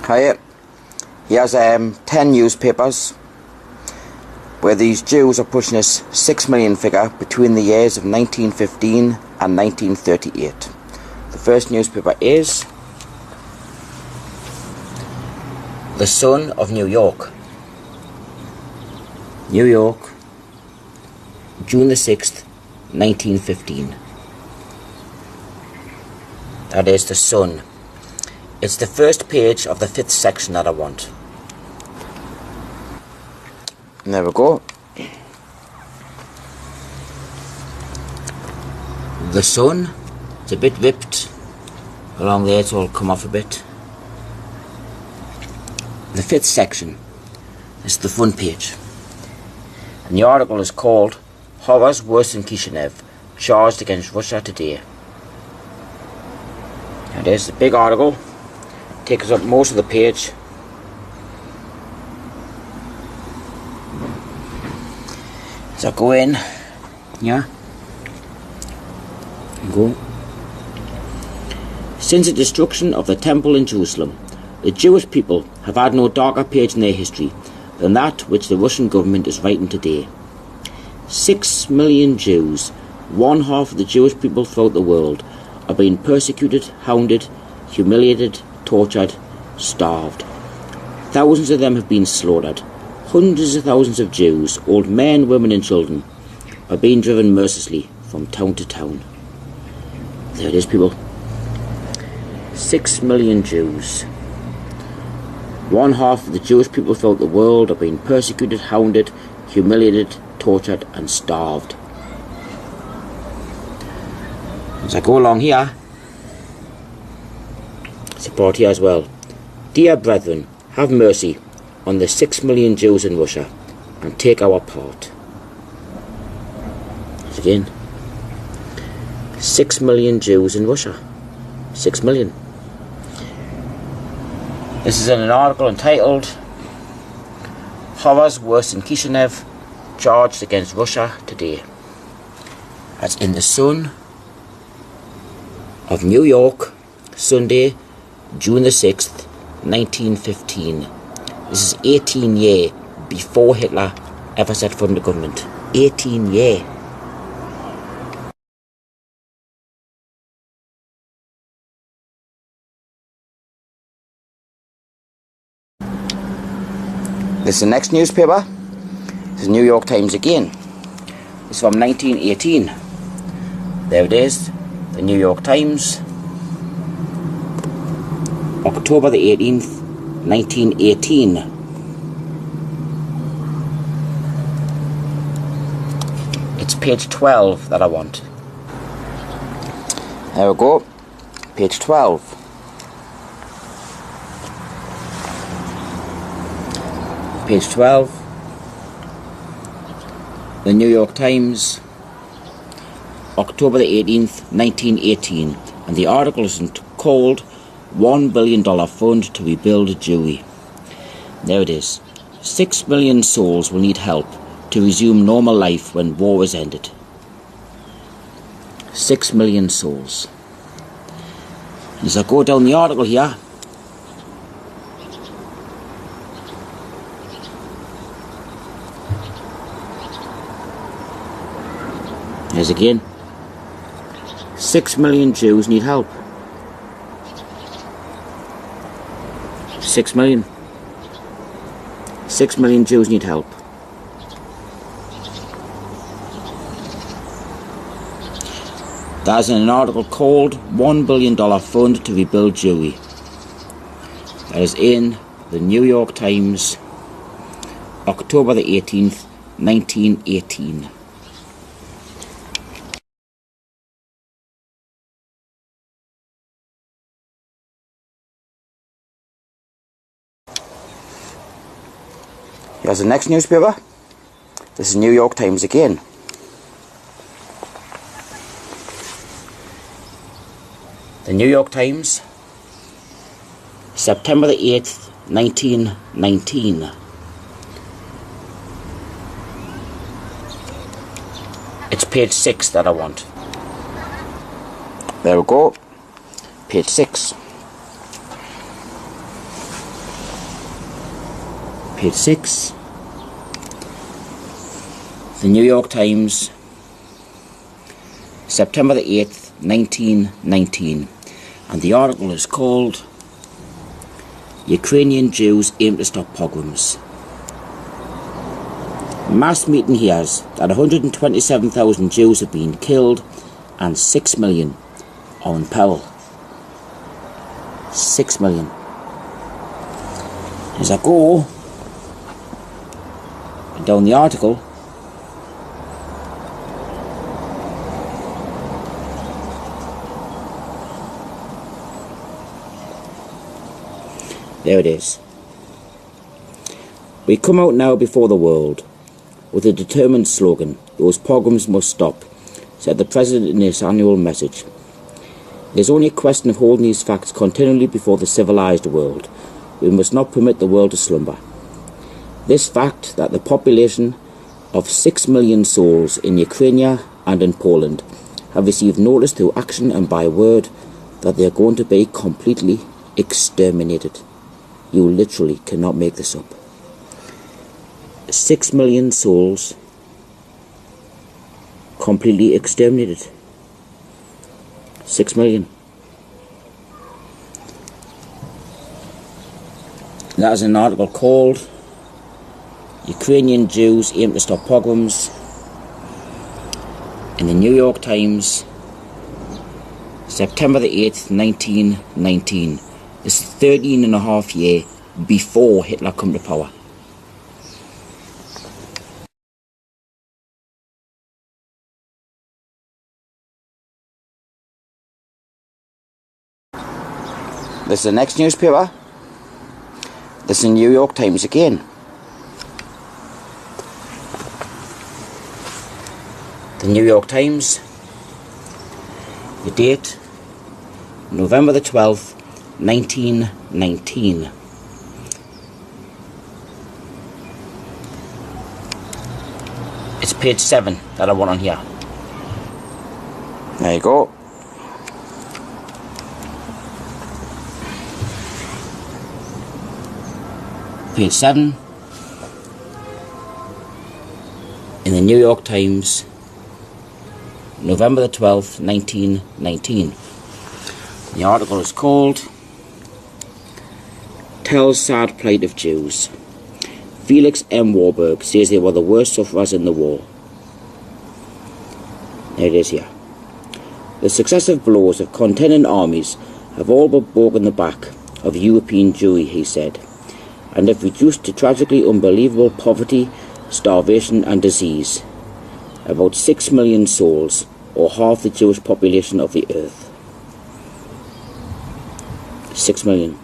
Hiya. Here's 10 newspapers where these Jews are pushing this 6 million figure between the years of 1915 and 1938. The first newspaper is The Sun of New York. New York, June the 6th, 1915. That is The Sun. It's the first page of the 5th section that I want. And there we go. The Sun, it's a bit ripped along there, it's all come off a bit. The 5th section is the front page. And the article is called Horrors Worse than Kishinev, Charged Against Russia Today. And there's the big article. Takes up most of the page. So go in, yeah, and go. Since the destruction of the temple in Jerusalem, the Jewish people have had no darker page in their history than that which the Russian government is writing today. 6 million Jews, one half of the Jewish people throughout the world, are being persecuted, hounded, humiliated, tortured, starved. Thousands of them have been slaughtered. Hundreds of thousands of Jews, old men, women and children, are being driven mercilessly from town to town. There it is, people. 6 million Jews. One half of the Jewish people throughout the world are being persecuted, hounded, humiliated, tortured and starved. As I go along here, it's brought here as well. Dear brethren, have mercy on the 6 million Jews in Russia and take our part. Again, 6 million Jews in Russia. 6 million. This is in an article entitled Horrors Worse than Kishinev, Charged Against Russia Today. That's in the Sun of New York, Sunday, June the 6th, 1915. This is 18 years before Hitler ever set foot in the government. 18 years. This is the next newspaper. This is New York Times again. It's from 1918. There it is. The New York Times. October the 18th, 1918. It's page 12 that I want. There we go. Page 12. Page 12. The New York Times. October the 18th, 1918. And the article is called $1 billion fund to rebuild Jewry. There it is. 6 million souls will need help to resume normal life when war is ended. 6 million souls. As I go down the article here, there's again. 6 million Jews need help. 6 million. 6 million Jews need help. That's in an article called $1 billion fund to rebuild Jewry. That is in the New York Times, October the 18th, 1918. Here's the next newspaper. This is New York Times again. The New York Times, September the 8th, 1919. It's page 6 that I want. There we go. Page 6. Page 6. The New York Times, September the 8th, 1919. And the article is called Ukrainian Jews Aim to Stop Pogroms. Mass meeting hears that 127,000 Jews have been killed and 6 million are in peril. 6 million. As I go down the article, there it is. We come out now before the world with a determined slogan, "Those pogroms must stop," said the President in his annual message. It is only a question of holding these facts continually before the civilized world. We must not permit the world to slumber. This fact that the population of 6 million souls in Ukraine and in Poland have received notice through action and by word that they are going to be completely exterminated. You literally cannot make this up. 6 million souls completely exterminated. 6 million. That is an article called Ukrainian Jews Aim to Stop Pogroms in the New York Times, September the 8th, 1919. This is 13 and a half years before Hitler come to power. This is the next newspaper. This is the New York Times again. The New York Times. The date, November the 12th, 1919. It's page 7 that I want on here. There you go. Page 7 in the New York Times, November the 12th, 1919. The article is called Tells Sad Plight of Jews. Felix M. Warburg says they were the worst sufferers in the war. There it is here. The successive blows of contending armies have all but broken the back of European Jewry, he said, and have reduced to tragically unbelievable poverty, starvation and disease about 6 million souls, or half the Jewish population of the earth. 6 million.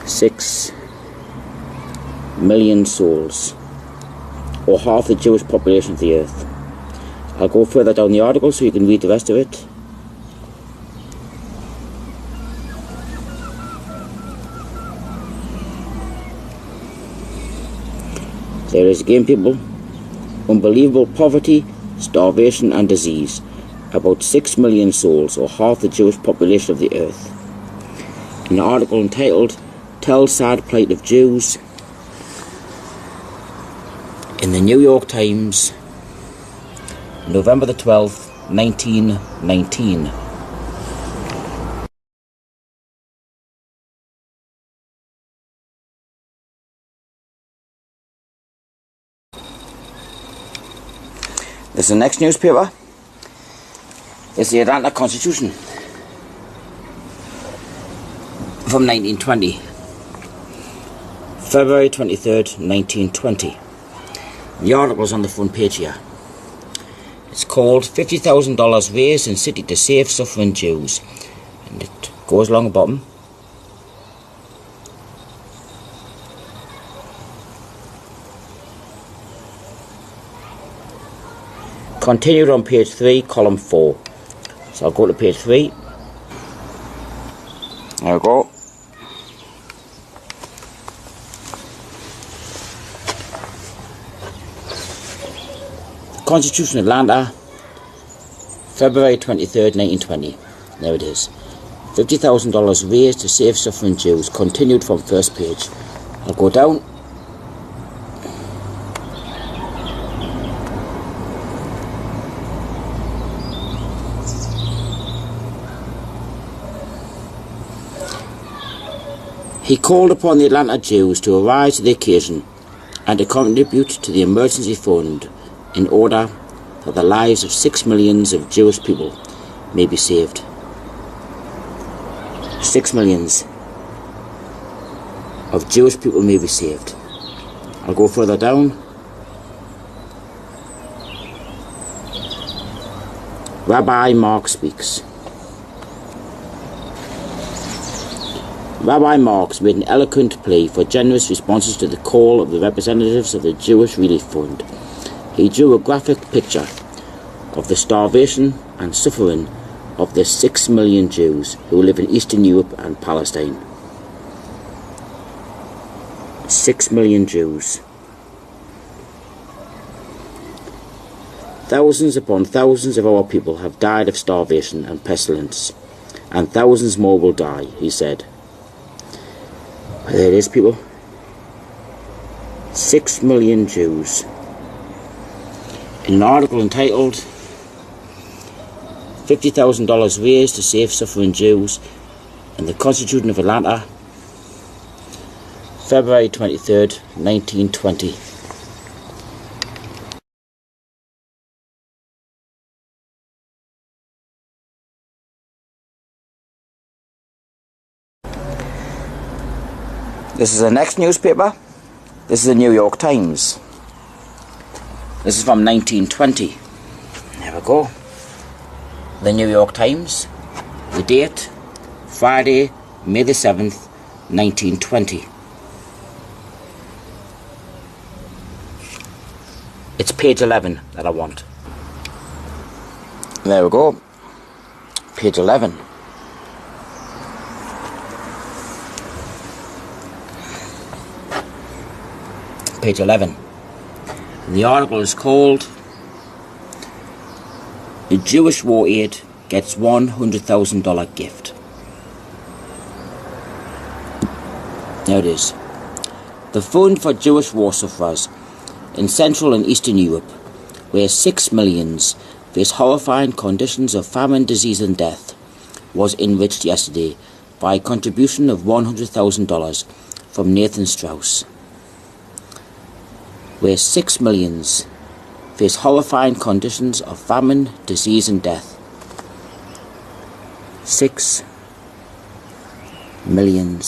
6 million souls, or half the Jewish population of the earth. I'll go further down the article so you can read the rest of it. There is again, people. Unbelievable poverty, starvation and disease. About 6 million souls, or half the Jewish population of the earth. An article entitled Tells Sad Plight of Jews in the New York Times, November the 12th, 1919. This is the next newspaper. It's the Atlanta Constitution from 1920. February 23rd, 1920. The article's on the front page here. It's called $50,000 raised in city to save suffering Jews. And it goes along the bottom. Continued on page 3, column 4. So I'll go to page 3. There we go. Constitution of Atlanta, February 23rd, 1920. There it is. $50,000 raised to save suffering Jews. Continued from first page. I'll go down. He called upon the Atlanta Jews to arise to the occasion and to contribute to the emergency fund in order that the lives of 6 million of Jewish people may be saved. 6 million of Jewish people may be saved. I'll go further down. Rabbi Mark speaks. Rabbi Marks made an eloquent plea for generous responses to the call of the representatives of the Jewish Relief Fund. He drew a graphic picture of the starvation and suffering of the 6 million Jews who live in Eastern Europe and Palestine. 6 million Jews. Thousands upon thousands of our people have died of starvation and pestilence, and thousands more will die, he said. There it is, people. 6 million Jews. In an article entitled $50,000 raised to save suffering Jews in the Constitution of Atlanta, February 23rd, 1920. This is the next newspaper. This is the New York Times. This is from 1920. There we go. The New York Times. The date, Friday, May the 7th, 1920. It's page 11 that I want. There we go. Page 11. Page 11. And the article is called "The Jewish War Aid Gets $100,000 Gift." There it is. The Fund for Jewish War Sufferers in Central and Eastern Europe, where 6 million face horrifying conditions of famine, disease and death, was enriched yesterday by a contribution of $100,000 from Nathan Strauss. Where 6 million face horrifying conditions of famine, disease and death. 6 million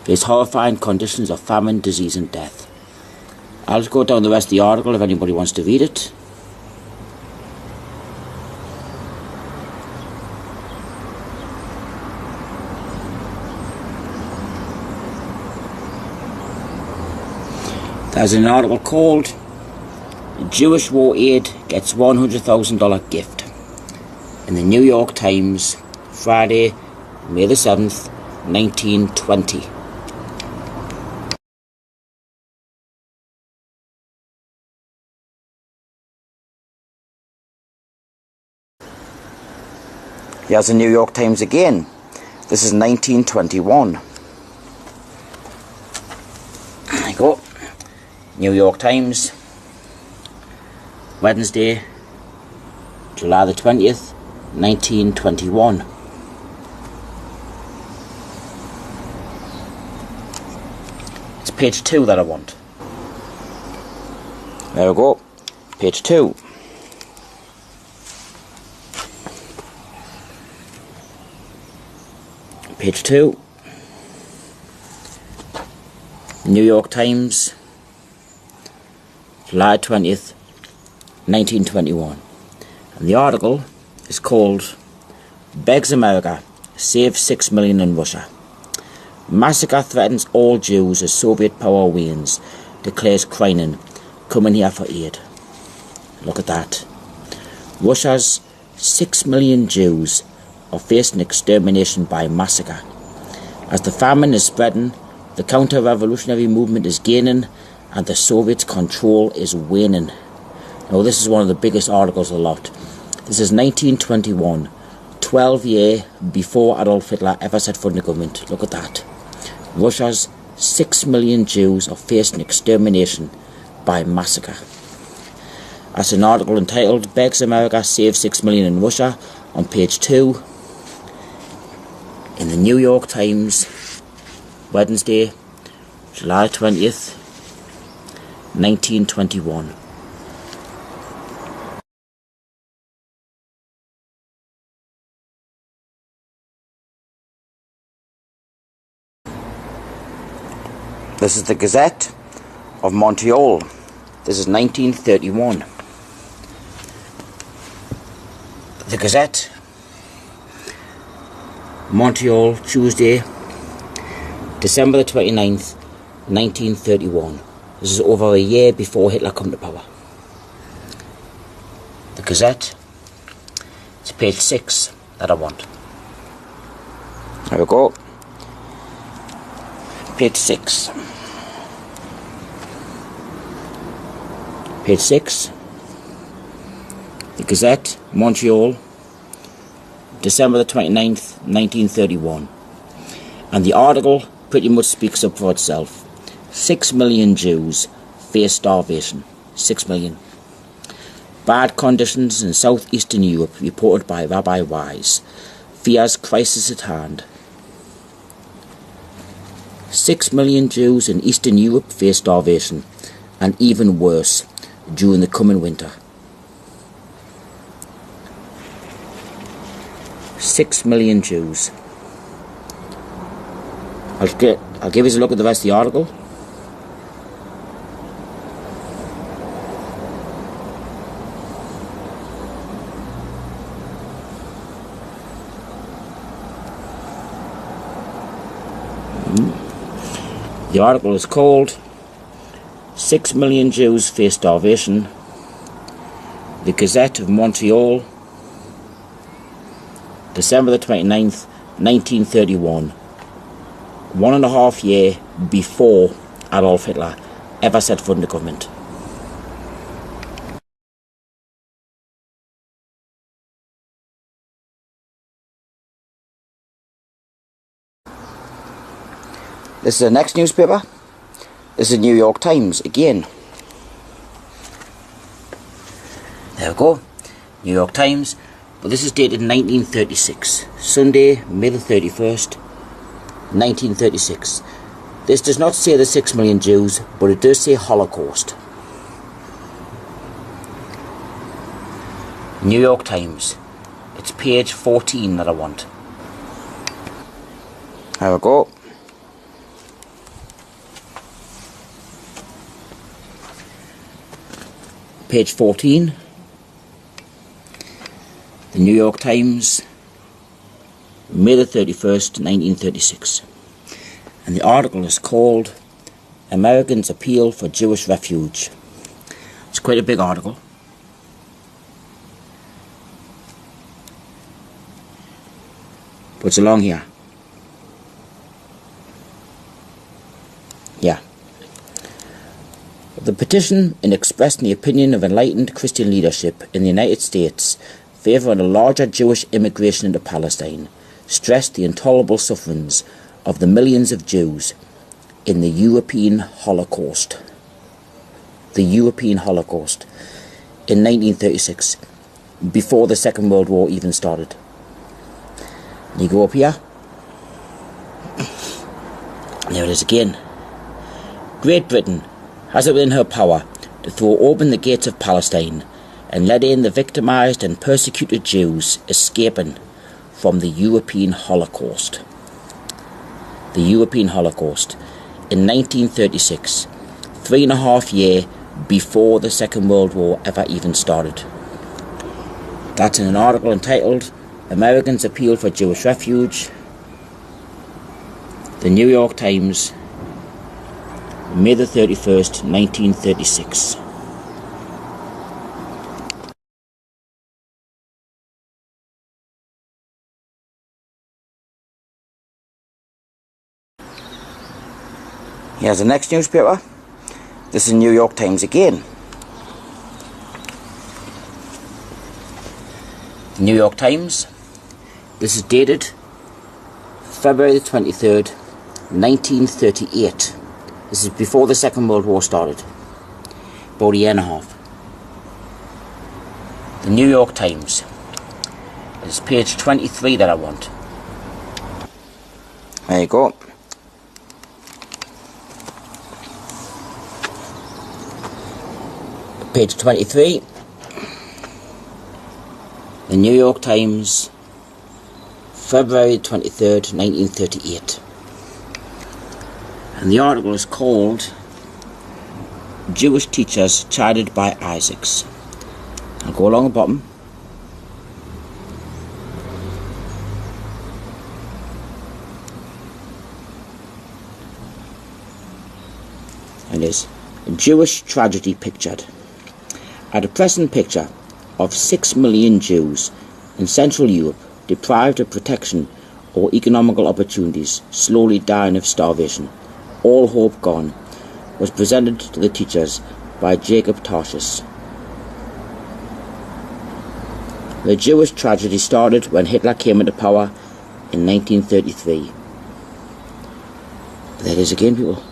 face horrifying conditions of famine, disease and death. I'll just go down the rest of the article if anybody wants to read it. There's an article called "Jewish War Aid Gets $100,000 Gift" in the New York Times, Friday, May the 7th, 1920. Here's the New York Times again. This is 1921. There you go. New York Times, Wednesday, July the 20th, 1921. It's page 2 that I want. There we go. Page 2. Page 2. New York Times, July 20th, 1921. And the article is called "Begs America, Save 6 Million in Russia. Massacre threatens all Jews as Soviet power wanes, declares Kreinin, coming here for aid." Look at that. Russia's 6 million Jews are facing extermination by massacre. As the famine is spreading, the counter-revolutionary movement is gaining, and the Soviets' control is waning. Now, this is one of the biggest articles of the lot. This is 1921, 12 years before Adolf Hitler ever set foot in the government. Look at that. Russia's 6 million Jews are facing extermination by massacre. That's an article entitled "Begs America Save 6 Million in Russia" on page 2 in the New York Times, Wednesday, July 20th, 1921. This is the Gazette of Montreal. This is 1931. The Gazette, Montreal, Tuesday, December the 29th, 1931. This is over a year before Hitler come to power. The Gazette, it's page 6 that I want. There we go. Page 6. Page 6. The Gazette, Montreal, December the 29th, 1931. And the article pretty much speaks up for itself. 6 million Jews face starvation. 6 million. Bad conditions in southeastern Europe reported by Rabbi Wise. Fears crisis at hand. 6 million Jews in Eastern Europe face starvation, and even worse during the coming winter. 6 million Jews. I'll give you a look at the rest of the article. The article is called 6 million Jews face starvation. The Gazette of Montreal, December the 29th, 1931. 1.5 years before Adolf Hitler ever set foot in the government. This is the next newspaper. This is the New York Times again. There we go. New York Times. But this is dated 1936. Sunday, May the 31st, 1936. This does not say the 6 million Jews, but it does say Holocaust. New York Times. It's page 14 that I want. There we go. Page 14, the New York Times, May the 31st, 1936. And the article is called "Americans Appeal for Jewish Refuge." It's quite a big article. But it's along here. Yeah. The petition, in expressing the opinion of enlightened Christian leadership in the United States favouring a larger Jewish immigration into Palestine, stressed the intolerable sufferings of the millions of Jews in the European Holocaust. The European Holocaust in 1936, before the Second World War even started. You go up here. There it is again. Great Britain has it within her power to throw open the gates of Palestine and let in the victimised and persecuted Jews escaping from the European Holocaust. The European Holocaust in 1936, 3.5 years before the Second World War ever even started. That's in an article entitled "Americans Appeal for Jewish Refuge." The New York Times, May the 31st, 1936. Here's the next newspaper. This is New York Times again. New York Times. This is dated February the 23rd, 1938. This is before the Second World War started. About a year and a half. The New York Times. It's page 23 that I want. There you go. Page 23. The New York Times, February 23rd, 1938. And the article is called Jewish Teachers Chided by Isaacs. I'll go along the bottom. And it is a Jewish tragedy pictured. A depressing picture of 6 million Jews in Central Europe deprived of protection or economical opportunities, slowly dying of starvation, all hope gone, was presented to the teachers by Jacob Tarshis. The Jewish tragedy started when Hitler came into power in 1933. There it is again, people.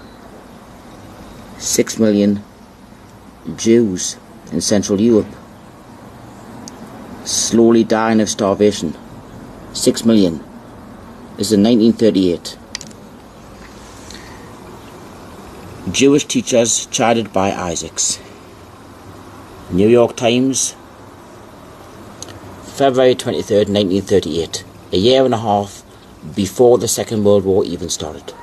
6 million Jews in Central Europe, slowly dying of starvation. 6 million. This is in 1938. Jewish teachers chided by Isaacs. New York Times, February 23rd, 1938. A year and a half before the Second World War even started.